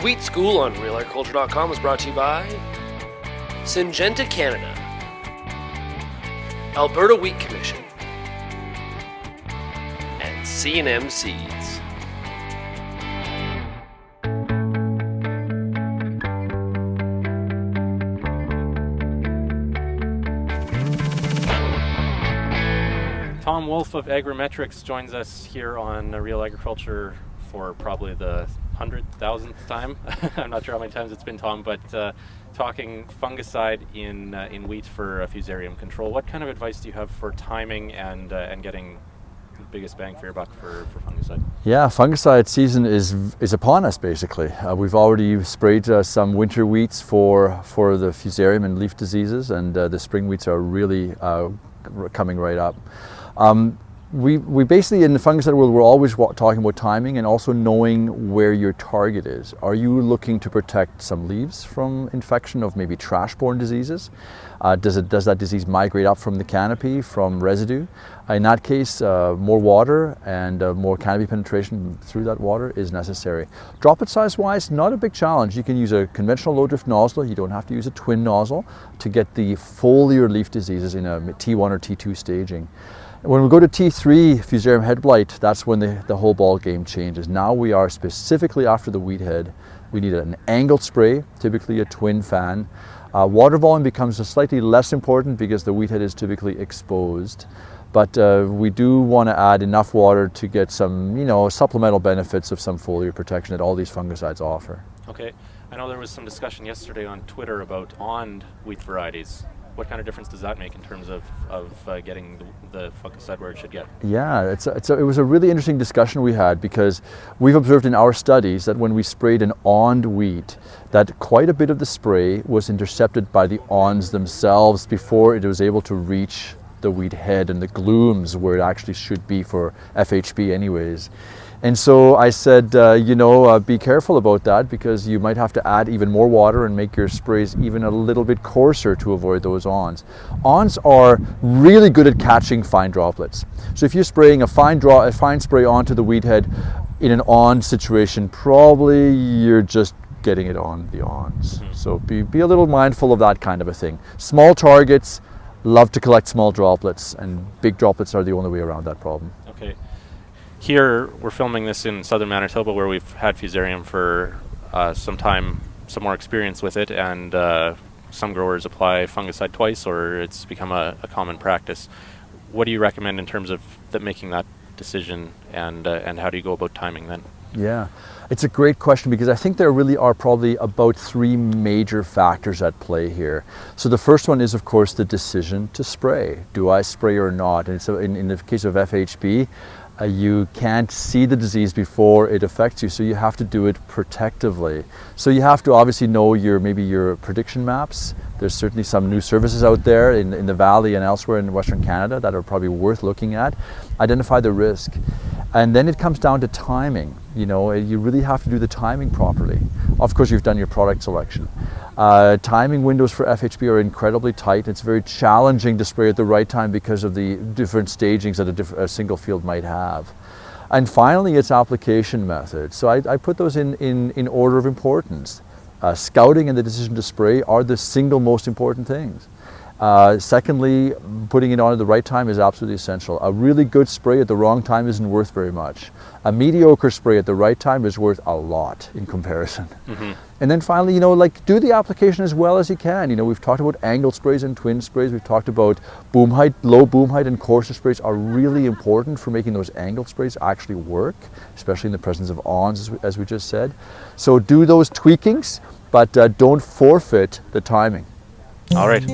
Wheat School on RealAgriculture.com is brought to you by Syngenta Canada, Alberta Wheat Commission, and C&M Seeds. Tom Wolf of Agrimetrics joins us here on Real Agriculture for probably the 100,000th time. I'm not sure how many times it's been, Tom, but talking fungicide in wheat for Fusarium control. What kind of advice do you have for timing and getting the biggest bang for your buck for fungicide? Yeah, fungicide season is upon us basically. We've already sprayed some winter wheats for the Fusarium and leaf diseases, and the spring wheats are really coming right up. We basically, in the fungicide world, we're always talking about timing and also knowing where your target is. Are you looking to protect some leaves from infection of maybe trash-borne diseases? Does that disease migrate up from the canopy, from residue? In that case, more water and more canopy penetration through that water is necessary. Droplet size-wise, not a big challenge. You can use a conventional low-drift nozzle. You don't have to use a twin nozzle to get the foliar leaf diseases in a T1 or T2 staging. When we go to T3, Fusarium head blight, that's when the whole ball game changes. Now we are specifically after the wheat head. We need an angled spray, typically a twin fan. Water volume becomes slightly less important because the wheat head is typically exposed. But we do want to add enough water to get some, supplemental benefits of some foliar protection that all these fungicides offer. Okay, I know there was some discussion yesterday on Twitter about on wheat varieties. What kind of difference does that make in terms of getting the fungicide where it should get? Yeah, it was a really interesting discussion we had, because we've observed in our studies that when we sprayed an awned wheat, that quite a bit of the spray was intercepted by the awns themselves before it was able to reach the wheat head and the glooms where it actually should be for FHB anyways. And so I said, be careful about that, because you might have to add even more water and make your sprays even a little bit coarser to avoid those awns. Awns are really good at catching fine droplets. So if you're spraying a fine spray onto the wheat head in an awn situation, probably you're just getting it on the awns. Mm-hmm. So be a little mindful of that kind of a thing. Small targets love to collect small droplets, and big droplets are the only way around that problem. Okay. Here, we're filming this in southern Manitoba, where we've had Fusarium for some time, some more experience with it, and some growers apply fungicide twice, or it's become a common practice. What do you recommend in terms of making that decision, and how do you go about timing then? Yeah, it's a great question, because I think there really are probably about three major factors at play here. So the first one is, of course, the decision to spray. Do I spray or not? And so in the case of FHB, you can't see the disease before it affects you, so you have to do it protectively. So you have to obviously know maybe your prediction maps. There's certainly some new services out there in the Valley and elsewhere in Western Canada that are probably worth looking at. Identify the risk. And then it comes down to timing. You really have to do the timing properly. Of course, you've done your product selection. Timing windows for FHB are incredibly tight. It's very challenging to spray at the right time because of the different stagings that a single field might have. And finally, it's application methods. So I put those in order of importance. Scouting and the decision to spray are the single most important things. Secondly, putting it on at the right time is absolutely essential. A really good spray at the wrong time isn't worth very much. A mediocre spray at the right time is worth a lot in comparison. Mm-hmm. And then finally, do the application as well as you can. We've talked about angled sprays and twin sprays. We've talked about boom height, low boom height, and coarser sprays are really important for making those angled sprays actually work, especially in the presence of awns, as we just said. So do those tweakings, but don't forfeit the timing. All right.